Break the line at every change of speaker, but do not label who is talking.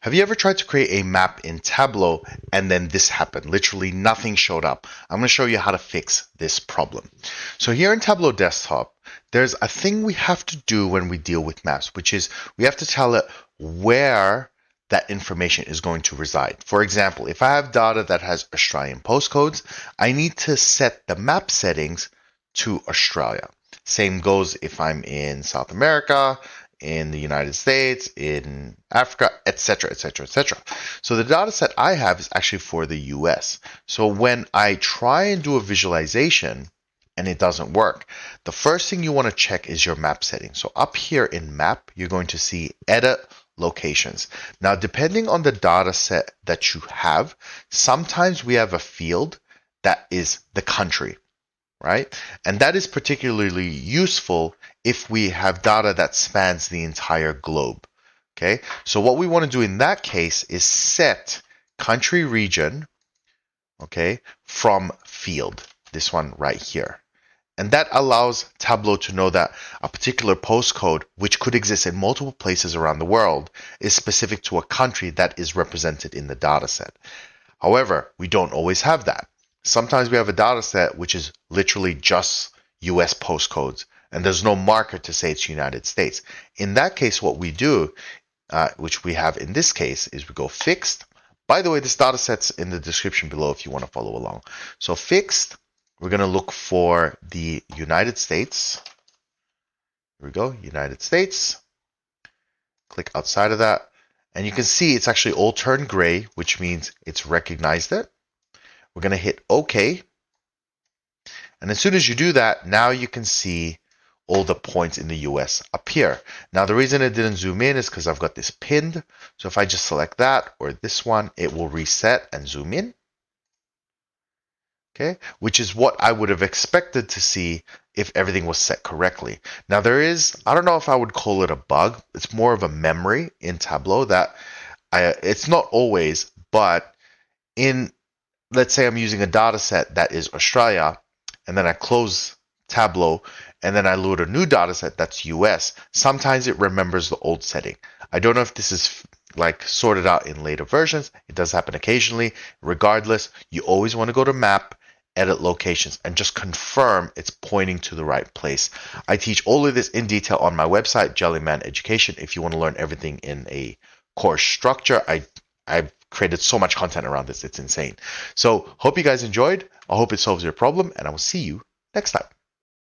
Have you ever tried to create a map in Tableau and then this happened? Literally nothing showed up. I'm going to show you how to fix this problem. So here in Tableau Desktop, there's a thing we have to do when we deal with maps, which is we have to tell it where that information is going to reside. For example, if I have data that has Australian postcodes, I need to set the map settings to Australia. Same goes if I'm in South America, in the United States, in Africa, etc., etc., etc. So the data set I have is actually for the US. So when I try and do a visualization and it doesn't work, the first thing you want to check is your map setting. So up here in map, you're going to see edit locations. Now, depending on the data set that you have, sometimes we have a field that is the country, right? And that is particularly useful if we have data that spans the entire globe. Okay, so what we want to do in that case is set country region, okay, from field, this one right here. And that allows Tableau to know that a particular postcode, which could exist in multiple places around the world, is specific to a country that is represented in the data set. However, we don't always have that. Sometimes we have a data set which is literally just US postcodes, and there's no marker to say it's United States. In that case, what we do, which we have in this case, is we go fixed. By the way, this data set's in the description below if you want to follow along. So fixed, we're going to look for the United States. Here we go, United States. Click outside of that. And you can see it's actually all turned gray, which means it's recognized it. We're going to hit OK. And as soon as you do that, now you can see all the points in the US appear. Now, the reason it didn't zoom in is because I've got this pinned. So if I just select that or this one, it will reset and zoom in. Okay, which is what I would have expected to see if everything was set correctly. Now there is, I don't know if I would call it a bug. It's more of a memory in Tableau that it's not always, but let's say I'm using a data set that is Australia, and then I close Tableau, and then I load a new data set that's US. Sometimes it remembers the old setting. I don't know if this is like sorted out in later versions. It does happen occasionally. Regardless, you always want to go to map, edit locations, and just confirm it's pointing to the right place. I teach all of this in detail on my website, Jellyman Education. If you want to learn everything in a course structure, I've created so much content around this. It's insane. So hope you guys enjoyed. I hope it solves your problem, and I will see you next time.